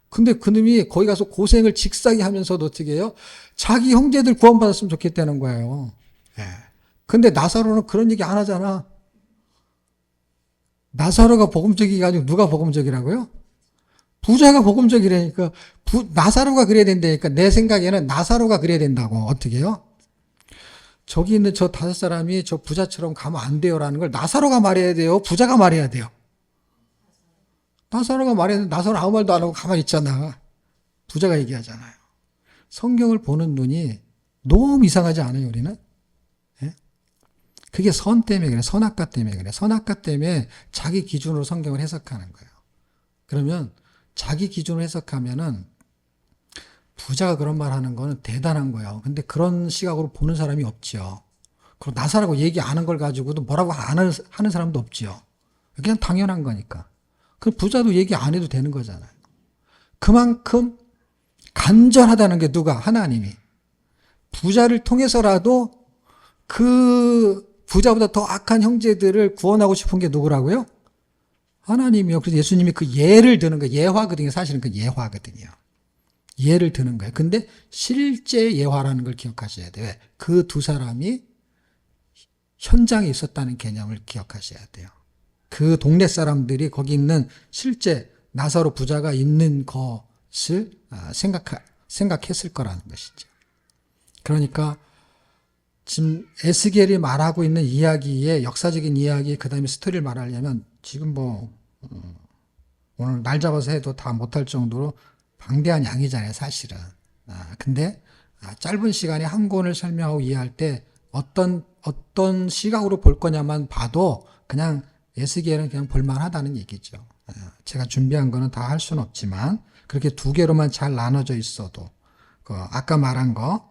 근데 그놈이 거기 가서 고생을 직사게 하면서도 어떻게 해요? 자기 형제들 구원받았으면 좋겠다는 거예요. 예. 근데 나사로는 그런 얘기 안 하잖아. 나사로가 복음적이가 아니고 누가 복음적이라고요? 부자가 복음적이라니까. 나사로가 그래야 된다니까. 내 생각에는 나사로가 그래야 된다고. 어떻게 해요? 저기 있는 저 5사람이 저 부자처럼 가면 안 돼요라는 걸 나사로가 말해야 돼요? 부자가 말해야 돼요? 나사로가 말해야 돼. 나사로 아무 말도 안 하고 가만히 있잖아. 부자가 얘기하잖아요. 성경을 보는 눈이 너무 이상하지 않아요, 우리는? 예? 그게 선 때문에 그래. 선악과 때문에 그래. 선악과 때문에 자기 기준으로 성경을 해석하는 거예요. 그러면 자기 기준으로 해석하면은 부자가 그런 말 하는 거는 대단한 거예요. 근데 그런 시각으로 보는 사람이 없지요. 그리고 나사라고 얘기 안 한 걸 가지고도 뭐라고 하는 사람도 없지요. 그냥 당연한 거니까. 그 부자도 얘기 안 해도 되는 거잖아요. 그만큼 간절하다는 게 누가? 하나님이. 부자를 통해서라도 그 부자보다 더 악한 형제들을 구원하고 싶은 게 누구라고요? 하나님이요. 그래서 예수님이 그 예를 드는 거예요. 예화거든요. 사실은 그 예화거든요. 예를 드는 거예요. 근데 실제 예화라는 걸 기억하셔야 돼요. 그 2사람이 현장에 있었다는 개념을 기억하셔야 돼요. 그 동네 사람들이 거기 있는 실제 나사로 부자가 있는 것을 생각했을 거라는 것이죠. 그러니까 지금 에스겔이 말하고 있는 이야기의 역사적인 이야기, 그 다음에 스토리를 말하려면 지금 오늘 날 잡아서 해도 다 못할 정도로 방대한 양이잖아요, 사실은. 근데 짧은 시간에 한 권을 설명하고 이해할 때 어떤 시각으로 볼 거냐만 봐도 그냥 에스겔은 그냥 볼만하다는 얘기죠. 제가 준비한 거는 다 할 수는 없지만 그렇게 2개로만 잘 나눠져 있어도 아까 말한 거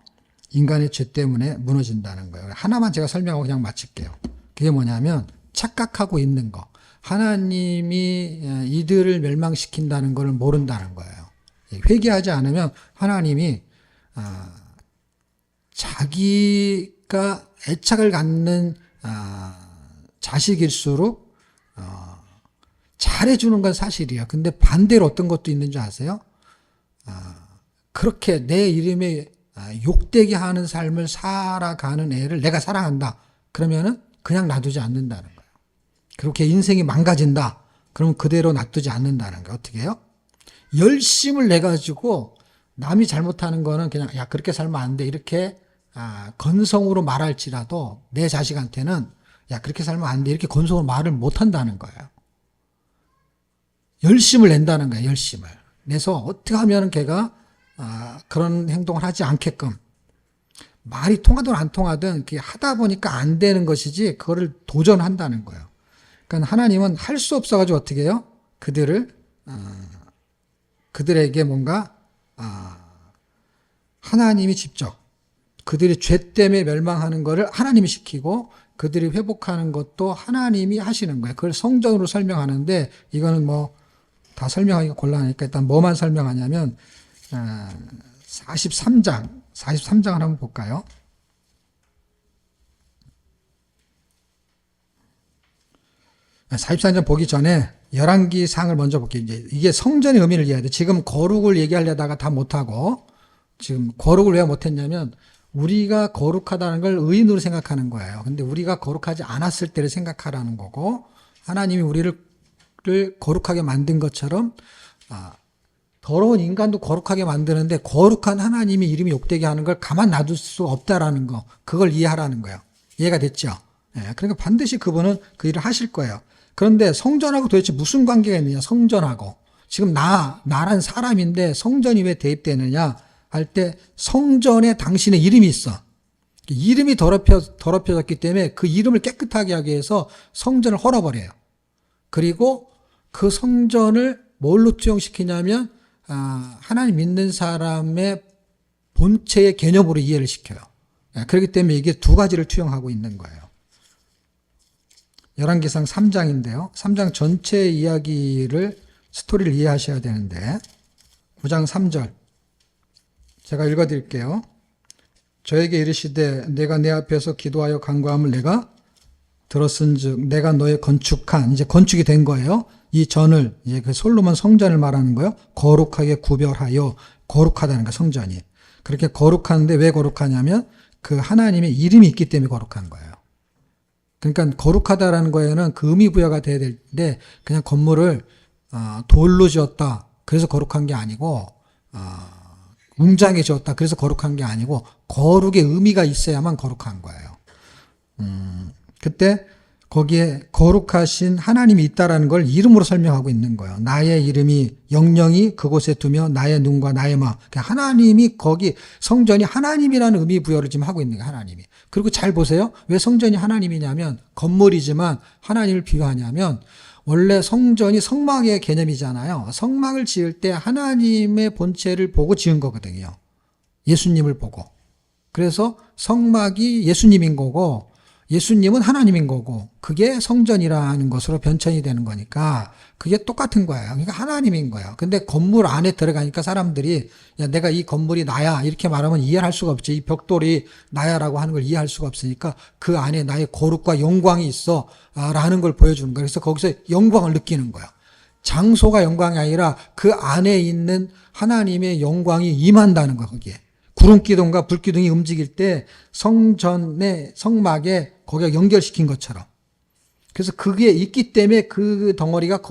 인간의 죄 때문에 무너진다는 거예요. 하나만 제가 설명하고 그냥 마칠게요. 그게 뭐냐면 착각하고 있는 거. 하나님이 이들을 멸망시킨다는 걸 모른다는 거예요. 회개하지 않으면 하나님이 자기가 애착을 갖는 자식일수록 잘해주는 건 사실이에요. 근데 반대로 어떤 것도 있는 줄 아세요? 그렇게 내 이름에 욕되게 하는 삶을 살아가는 애를 내가 사랑한다. 그러면은 그냥 놔두지 않는다는 거예요. 그렇게 인생이 망가진다. 그러면 그대로 놔두지 않는다는 거예요. 어떻게 해요? 열심을 내가지고 남이 잘못하는 거는 그냥 야 그렇게 살면 안 돼. 이렇게 건성으로 말할지라도 내 자식한테는 야 그렇게 살면 안 돼. 이렇게 건성으로 말을 못한다는 거예요. 열심을 낸다는 거예요. 열심을 내서 어떻게 하면 걔가 그런 행동을 하지 않게끔 말이 통하든 안 통하든 그게 하다 보니까 안 되는 것이지 그거를 도전한다는 거예요. 그러니까 하나님은 할 수 없어가지고 어떻게 해요? 그들에게 뭔가 하나님이 직접 그들이 죄 때문에 멸망하는 것을 하나님이 시키고 그들이 회복하는 것도 하나님이 하시는 거예요. 그걸 성전으로 설명하는데 이거는 뭐 다 설명하기가 곤란하니까 일단 뭐만 설명하냐면 43장을 한번 볼까요? 43장 보기 전에 열왕기상을 먼저 볼게요. 이게 성전의 의미를 이해해야 돼. 지금 거룩을 얘기하려다가 다 못하고 지금 거룩을 왜 못했냐면 우리가 거룩하다는 걸 의인으로 생각하는 거예요. 근데 우리가 거룩하지 않았을 때를 생각하라는 거고 하나님이 우리를 거룩하게 만든 것처럼 더러운 인간도 거룩하게 만드는데 거룩한 하나님이 이름이 욕되게 하는 걸 가만 놔둘 수 없다라는 거, 그걸 이해하라는 거예요. 이해가 됐죠? 예, 그러니까 반드시 그분은 그 일을 하실 거예요. 그런데 성전하고 도대체 무슨 관계가 있느냐, 성전하고. 지금 나란 사람인데 성전이 왜 대입되느냐 할 때 성전에 당신의 이름이 있어. 이름이 더럽혀졌기 때문에 그 이름을 깨끗하게 하기 위해서 성전을 헐어버려요. 그리고 그 성전을 뭘로 투영시키냐면 하나님 믿는 사람의 본체의 개념으로 이해를 시켜요. 그렇기 때문에 이게 두 가지를 투영하고 있는 거예요. 열왕기상 3장인데요. 3장 전체 이야기를 스토리를 이해하셔야 되는데 9장 3절 제가 읽어드릴게요. 저에게 이르시되 내가 내 앞에서 기도하여 간구함을 내가 들었은즉 내가 너의 건축한, 이제 건축이 된 거예요. 이 전을, 이제 그 솔로몬 성전을 말하는 거예요. 거룩하게 구별하여, 거룩하다는 거 성전이. 그렇게 거룩한데 왜 거룩하냐면 그 하나님의 이름이 있기 때문에 거룩한 거예요. 그러니까 거룩하다라는 거에는 그 의미 부여가 돼야 되는데 그냥 건물을 돌로 지었다 그래서 거룩한 게 아니고 웅장하게 지었다 그래서 거룩한 게 아니고 거룩의 의미가 있어야만 거룩한 거예요. 그때 거기에 거룩하신 하나님이 있다라는 걸 이름으로 설명하고 있는 거예요. 나의 이름이 영영이 그곳에 두며 나의 눈과 나의 마음. 하나님이 거기 성전이 하나님이라는 의미 부여를 지금 하고 있는 거예요. 하나님이. 그리고 잘 보세요. 왜 성전이 하나님이냐면 건물이지만 하나님을 비유하냐면 원래 성전이 성막의 개념이잖아요. 성막을 지을 때 하나님의 본체를 보고 지은 거거든요. 예수님을 보고. 그래서 성막이 예수님인 거고 예수님은 하나님인 거고 그게 성전이라는 것으로 변천이 되는 거니까 그게 똑같은 거예요. 그러니까 하나님인 거예요. 근데 건물 안에 들어가니까 사람들이 야 내가 이 건물이 나야 이렇게 말하면 이해를 할 수가 없지. 이 벽돌이 나야라고 하는 걸 이해할 수가 없으니까 그 안에 나의 거룩과 영광이 있어 라는 걸 보여주는 거예요. 그래서 거기서 영광을 느끼는 거예요. 장소가 영광이 아니라 그 안에 있는 하나님의 영광이 임한다는 거예요. 거기에. 구름기둥과 불기둥이 움직일 때 성전의 성막에 거기가 연결시킨 것처럼. 그래서 그게 있기 때문에 그 덩어리가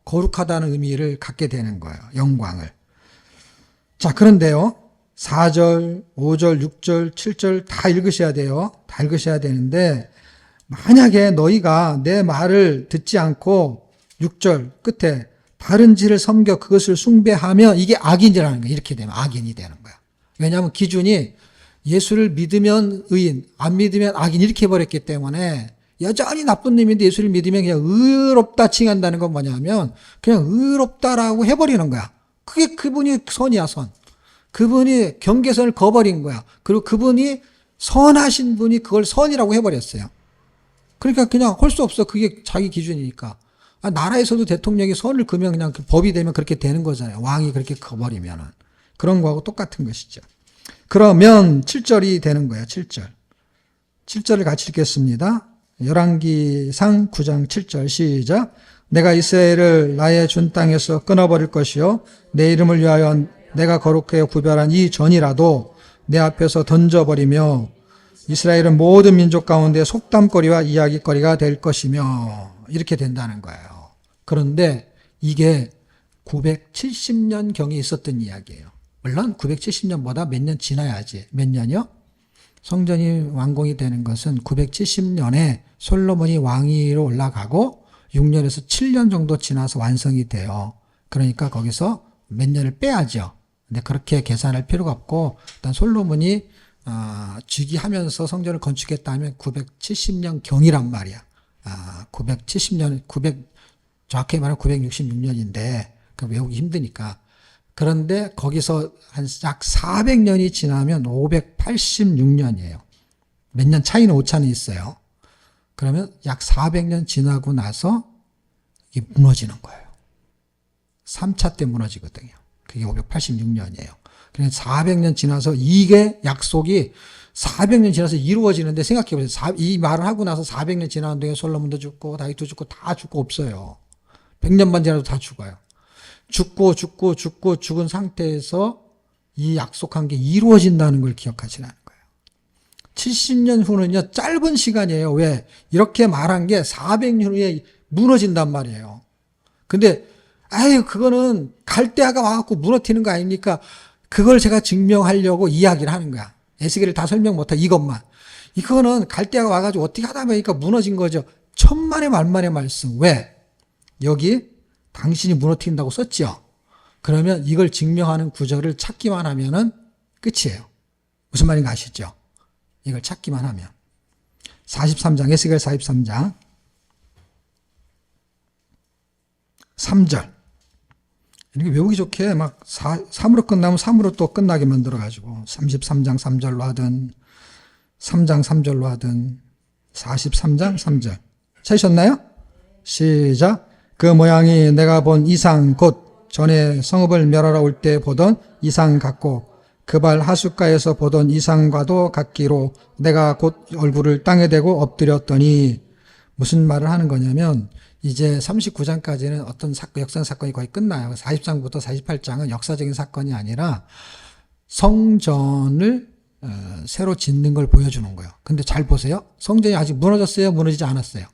거룩하다는 의미를 갖게 되는 거예요. 영광을. 자, 그런데요. 4절, 5절, 6절, 7절 다 읽으셔야 돼요. 다 읽으셔야 되는데 만약에 너희가 내 말을 듣지 않고 6절 끝에 다른 지를 섬겨 그것을 숭배하면 이게 악인이라는 거예요. 이렇게 되면 악인이 되는 거야. 왜냐하면 기준이 예수를 믿으면 의인, 안 믿으면 악인 이렇게 해버렸기 때문에 여전히 나쁜 놈인데 예수를 믿으면 그냥 의롭다 칭한다는 건 뭐냐면 그냥 의롭다라고 해버리는 거야. 그게 그분이 선이야, 선. 그분이 경계선을 거버린 거야. 그리고 그분이 선하신 분이 그걸 선이라고 해버렸어요. 그러니까 그냥 할 수 없어. 그게 자기 기준이니까. 나라에서도 대통령이 선을 그으면 그냥 법이 되면 그렇게 되는 거잖아요. 왕이 그렇게 커버리면은. 그런 거하고 똑같은 것이죠. 그러면 7절이 되는 거예요. 7절. 7절을 같이 읽겠습니다. 열왕기상 9장 7절 시작. 내가 이스라엘을 나의 준 땅에서 끊어버릴 것이요 내 이름을 위하여 내가 거룩하게 구별한 이 전이라도 내 앞에서 던져버리며 이스라엘은 모든 민족 가운데 속담거리와 이야기거리가 될 것이며 이렇게 된다는 거예요. 그런데 이게 970년경에 있었던 이야기예요. 물론 970년보다 몇 년 지나야지. 몇 년이요? 성전이 완공이 되는 것은 970년에 솔로몬이 왕위로 올라가고 6년에서 7년 정도 지나서 완성이 돼요. 그러니까 거기서 몇 년을 빼야죠. 근데 그렇게 계산할 필요가 없고 일단 솔로몬이 즉위하면서 성전을 건축했다면 970년경이란 말이야. 970년, 정확히 말하면 966년인데 그 외우기 힘드니까 그런데 거기서 한 약 400년이 지나면 586년이에요. 몇 년 차이는 오차는 있어요. 그러면 약 400년 지나고 나서 이게 무너지는 거예요. 3차 때 무너지거든요. 그게 586년이에요. 그러니까 400년 지나서 이게 약속이 400년 지나서 이루어지는데 생각해 보세요. 이 말을 하고 나서 400년 지나는 동안 솔로몬도 죽고 다윗도 죽고 다 죽고 없어요. 100년만 지나도 다 죽어요. 죽고 죽은 상태에서 이 약속한 게 이루어진다는 걸 기억하시라는 거예요. 70년 후는요, 짧은 시간이에요. 왜? 이렇게 말한 게 400년 후에 무너진단 말이에요. 근데, 그거는 갈대아가 와갖고 무너뜨리는 거 아닙니까? 그걸 제가 증명하려고 이야기를 하는 거야. 에스겔을 다 설명 못하고 이것만. 이거는 갈대아가 와가지고 어떻게 하다 보니까 무너진 거죠. 천만의 만만의 말씀. 왜? 여기 당신이 무너뜨린다고 썼죠. 그러면 이걸 증명하는 구절을 찾기만 하면은 끝이에요. 무슨 말인가 아시죠? 이걸 찾기만 하면. 43장, 에스겔 43장. 3절. 이렇게 외우기 좋게 막 3으로 끝나면 3으로 또 끝나게 만들어가지고 33장 3절로 하든 3장 3절로 하든 43장 3절. 찾으셨나요? 시작. 그 모양이 내가 본 이상 곧 전에 성읍을 멸하러 올 때 보던 이상 같고 그발 하숫가에서 보던 이상과도 같기로 내가 곧 얼굴을 땅에 대고 엎드렸더니 무슨 말을 하는 거냐면 이제 39장까지는 어떤 역사 사건이 거의 끝나요. 40장부터 48장은 역사적인 사건이 아니라 성전을 새로 짓는 걸 보여주는 거예요. 근데 잘 보세요. 성전이 아직 무너졌어요? 무너지지 않았어요?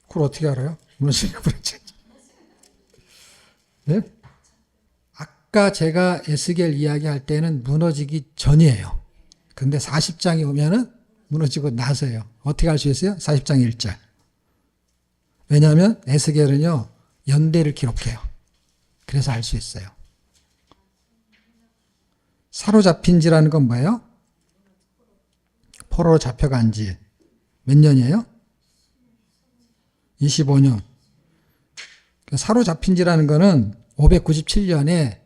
그걸 어떻게 알아요? 무너지는 거 네? 아까 제가 에스겔 이야기할 때는 무너지기 전이에요. 근데 40장이 오면은 무너지고 나서요. 어떻게 알 수 있어요? 40장 1절. 왜냐하면 에스겔은요, 연대를 기록해요. 그래서 알 수 있어요. 사로잡힌 지라는 건 뭐예요? 포로로 잡혀간 지. 몇 년이에요? 25년. 사로잡힌 지라는 거는 597년에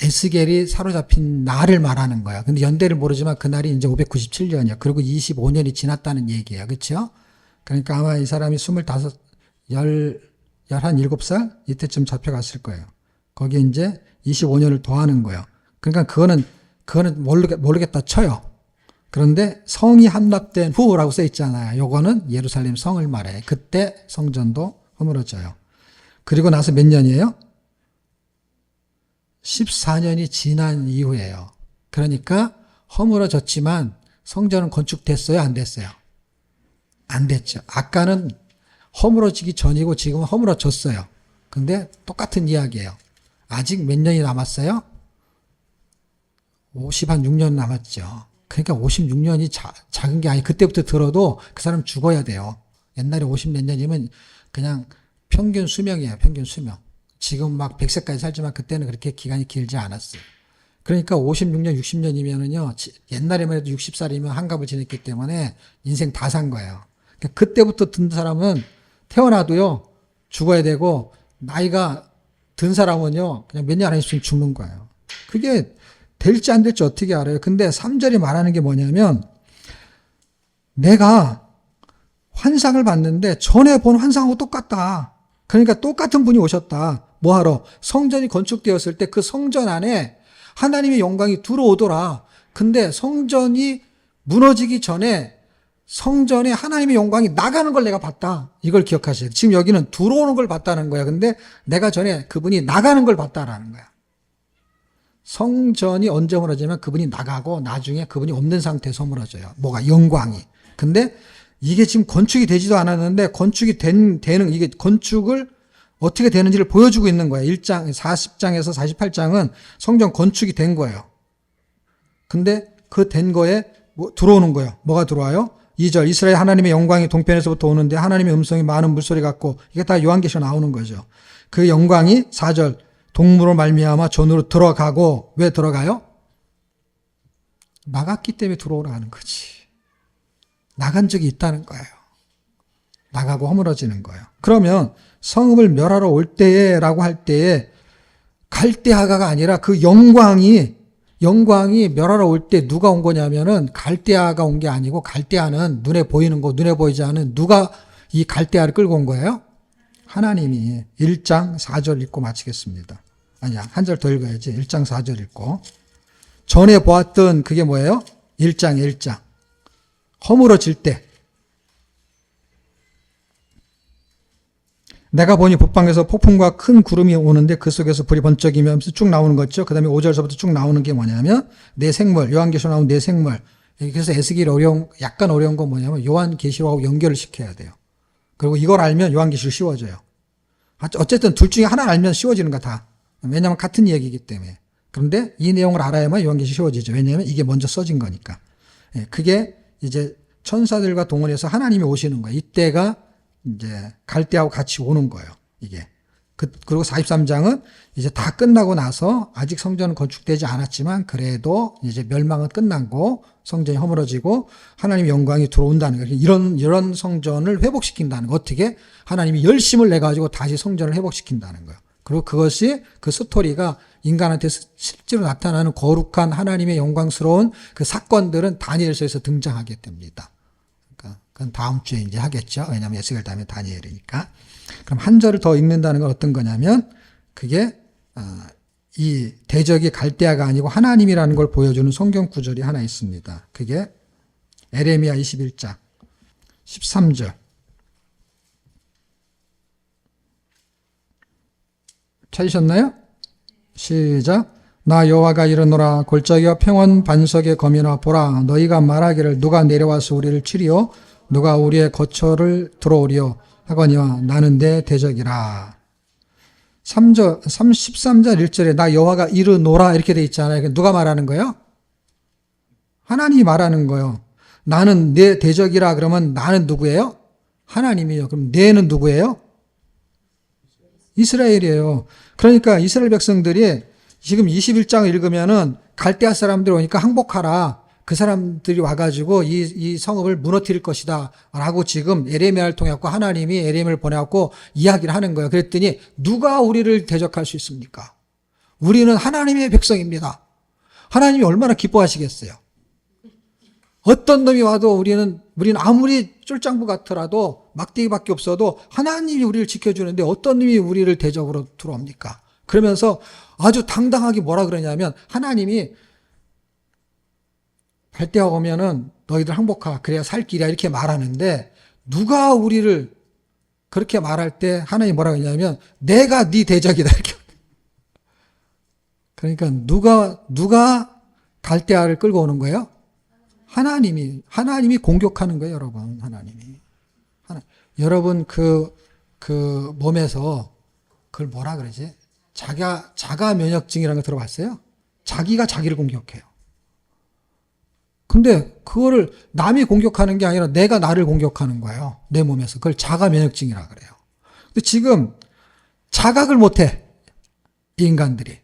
에스겔이 사로잡힌 날을 말하는 거야. 근데 연대를 모르지만 그날이 이제 597년이야. 그리고 25년이 지났다는 얘기예요. 그렇죠? 그러니까 아마 이 사람이 25, 17살? 이때쯤 잡혀갔을 거예요. 거기에 이제 25년을 더하는 거예요. 그러니까 그거는 모르겠다 쳐요. 그런데 성이 함락된 후라고 써 있잖아요. 요거는 예루살렘 성을 말해. 그때 성전도 허물어져요. 그리고 나서 몇 년이에요? 14년이 지난 이후에요. 그러니까 허물어졌지만 성전은 건축됐어요? 안 됐어요? 안 됐죠. 아까는 허물어지기 전이고 지금은 허물어졌어요. 근데 똑같은 이야기예요. 아직 몇 년이 남았어요? 56년 남았죠. 그러니까 56년이 작은 게 아니에요. 그때부터 들어도 그 사람 죽어야 돼요. 옛날에 50 몇 년이면 그냥 평균 수명이에요. 평균 수명. 지금 막 100세까지 살지만 그때는 그렇게 기간이 길지 않았어요. 그러니까 56년, 60년이면은요, 옛날에만 해도 60살이면 한갑을 지냈기 때문에 인생 다 산 거예요. 그러니까 그때부터 든 사람은 태어나도요, 죽어야 되고, 나이가 든 사람은요, 그냥 몇 년 안 있으면 죽는 거예요. 그게 될지 안 될지 어떻게 알아요? 근데 3절이 말하는 게 뭐냐면, 내가 환상을 봤는데 전에 본 환상하고 똑같다. 그러니까 똑같은 분이 오셨다. 뭐하러? 성전이 건축되었을 때 그 성전 안에 하나님의 영광이 들어오더라. 근데 성전이 무너지기 전에 성전에 하나님의 영광이 나가는 걸 내가 봤다. 이걸 기억하셔야 돼요. 지금 여기는 들어오는 걸 봤다는 거야. 근데 내가 전에 그분이 나가는 걸 봤다라는 거야. 성전이 언제 무너지면 그분이 나가고 나중에 그분이 없는 상태에서 무너져요. 뭐가? 영광이. 근데 이게 지금 건축이 되지도 않았는데 건축이 되는 이게 건축을 어떻게 되는지를 보여주고 있는 거예요. 1장, 40장에서 48장은 성전 건축이 된 거예요. 근데 그 된 거에 들어오는 거예요. 뭐가 들어와요? 2절, 이스라엘 하나님의 영광이 동편에서부터 오는데 하나님의 음성이 많은 물소리 같고, 이게 다 요한계시에 나오는 거죠. 그 영광이 4절, 동물로 말미암아 전으로 들어가고, 왜 들어가요? 나갔기 때문에 들어오라는 거지. 나간 적이 있다는 거예요. 나가고 허물어지는 거예요. 그러면 성읍을 멸하러 올 때에라고 할 때에 갈대아가가 아니라 그 영광이 멸하러 올 때 누가 온 거냐면은 갈대아가 온 게 아니고 갈대아는 눈에 보이는 거, 눈에 보이지 않은 누가 이 갈대아를 끌고 온 거예요? 하나님이. 1장 4절 읽고 마치겠습니다. 아니야, 한 절 더 읽어야지. 1장 4절 읽고. 전에 보았던 그게 뭐예요? 1장. 허물어질 때. 내가 보니 북방에서 폭풍과 큰 구름이 오는데 그 속에서 불이 번쩍이면서 쭉 나오는 거죠. 그 다음에 5절서부터 쭉 나오는 게 뭐냐면 내 생물, 요한계시로 나오는 내 생물. 그래서 에스겔 약간 어려운 건 뭐냐면 요한계시로하고 연결을 시켜야 돼요. 그리고 이걸 알면 요한계시로 쉬워져요. 어쨌든 둘 중에 하나 알면 쉬워지는 거 다. 왜냐하면 같은 이야기이기 때문에. 그런데 이 내용을 알아야만 요한계시 쉬워지죠. 왜냐하면 이게 먼저 써진 거니까. 그게 이제 천사들과 동원해서 하나님이 오시는 거예요. 이때가 이제 갈대하고 같이 오는 거예요. 이게. 그리고 43장은 이제 다 끝나고 나서 아직 성전은 건축되지 않았지만 그래도 이제 멸망은 끝나고 성전이 허물어지고 하나님의 영광이 들어온다는 거예요. 이런 성전을 회복시킨다는 거. 어떻게? 하나님이 열심을 내가지고 다시 성전을 회복시킨다는 거예요. 그리고 그것이 그 스토리가 인간한테 실제로 나타나는 거룩한 하나님의 영광스러운 그 사건들은 다니엘서에서 등장하게 됩니다. 그건 다음 주에 이제 하겠죠. 왜냐하면 에스겔 다음에 다니엘이니까. 그럼 한 절을 더 읽는다는 건 어떤 거냐면 그게 이 대적이 갈대아가 아니고 하나님이라는 걸 보여주는 성경 구절이 하나 있습니다. 그게 에레미야 21장 13절. 찾으셨나요? 시작. 나 여호와가 이르노라. 골짜기와 평원 반석의 거미나 보라. 너희가 말하기를 누가 내려와서 우리를 치리요 누가 우리의 거처를 들어오리요 하거니와 나는 내 대적이라. 13절 1절에 나 여호와가 이르노라 이렇게 돼 있잖아요. 누가 말하는 거예요? 하나님이 말하는 거예요. 나는 내 대적이라 그러면 나는 누구예요? 하나님이에요. 그럼 내는 누구예요? 이스라엘이에요. 그러니까 이스라엘 백성들이 지금 21장을 읽으면은 갈대아 사람들이 오니까 항복하라. 그 사람들이 와가지고 이 성읍을 무너뜨릴 것이다. 라고 지금 에레미야를 통해 갖고 하나님이 에레미야를 보내갖고 이야기를 하는 거예요. 그랬더니 누가 우리를 대적할 수 있습니까? 우리는 하나님의 백성입니다. 하나님이 얼마나 기뻐하시겠어요? 어떤 놈이 와도 우리는 아무리 쫄장부 같더라도 막대기밖에 없어도 하나님이 우리를 지켜주는데 어떤 놈이 우리를 대적으로 들어옵니까? 그러면서 아주 당당하게 뭐라 그러냐면 하나님이 갈대아 오면은 너희들 항복하 그래야 살 길이야 이렇게 말하는데 누가 우리를 그렇게 말할 때 하나님이 뭐라 그러냐면 내가 네 대적이다 이렇게. 그러니까 누가 갈대아를 끌고 오는 거예요? 하나님이 공격하는 거예요, 여러분. 여러분 그 몸에서 그걸 뭐라 그러지? 자가 면역증이라는 거 들어봤어요? 자기가 자기를 공격해요. 근데 그거를 남이 공격하는 게 아니라 내가 나를 공격하는 거예요. 내 몸에서. 그걸 자가 면역증이라 그래요. 근데 지금 자각을 못해. 이 인간들이.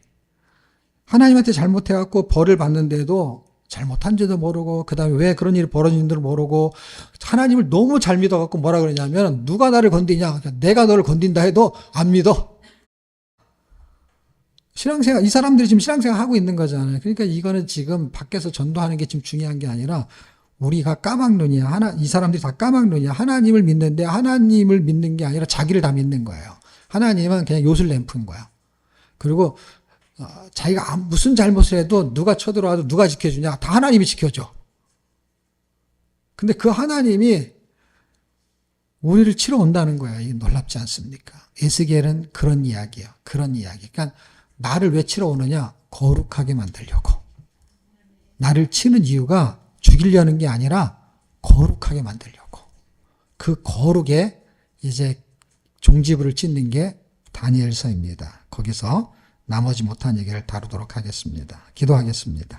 하나님한테 잘못해갖고 벌을 받는데도 잘못한지도 모르고 그 다음에 왜 그런 일이 벌어진지도 모르고 하나님을 너무 잘 믿어갖고 뭐라 그러냐면 누가 나를 건드냐 내가 너를 건든다 해도 안 믿어. 신앙생활 이 사람들이 지금 신앙생활 하고 있는 거잖아요. 그러니까 이거는 지금 밖에서 전도하는 게 지금 중요한 게 아니라 우리가 까막눈이야. 이 사람들이 다 까막눈이야. 하나님을 믿는데 하나님을 믿는 게 아니라 자기를 다 믿는 거예요. 하나님은 그냥 요술램프인 거야. 그리고 자기가 무슨 잘못을 해도 누가 쳐들어와도 누가 지켜주냐? 다 하나님이 지켜줘. 근데 그 하나님이 우리를 치러 온다는 거야. 이게 놀랍지 않습니까? 에스겔은 그런 이야기예요. 그런 이야기. 그러니까 나를 왜 치러 오느냐? 거룩하게 만들려고. 나를 치는 이유가 죽이려는 게 아니라 거룩하게 만들려고. 그 거룩에 이제 종지부를 찍는 게 다니엘서입니다. 거기서 나머지 못한 얘기를 다루도록 하겠습니다. 기도하겠습니다.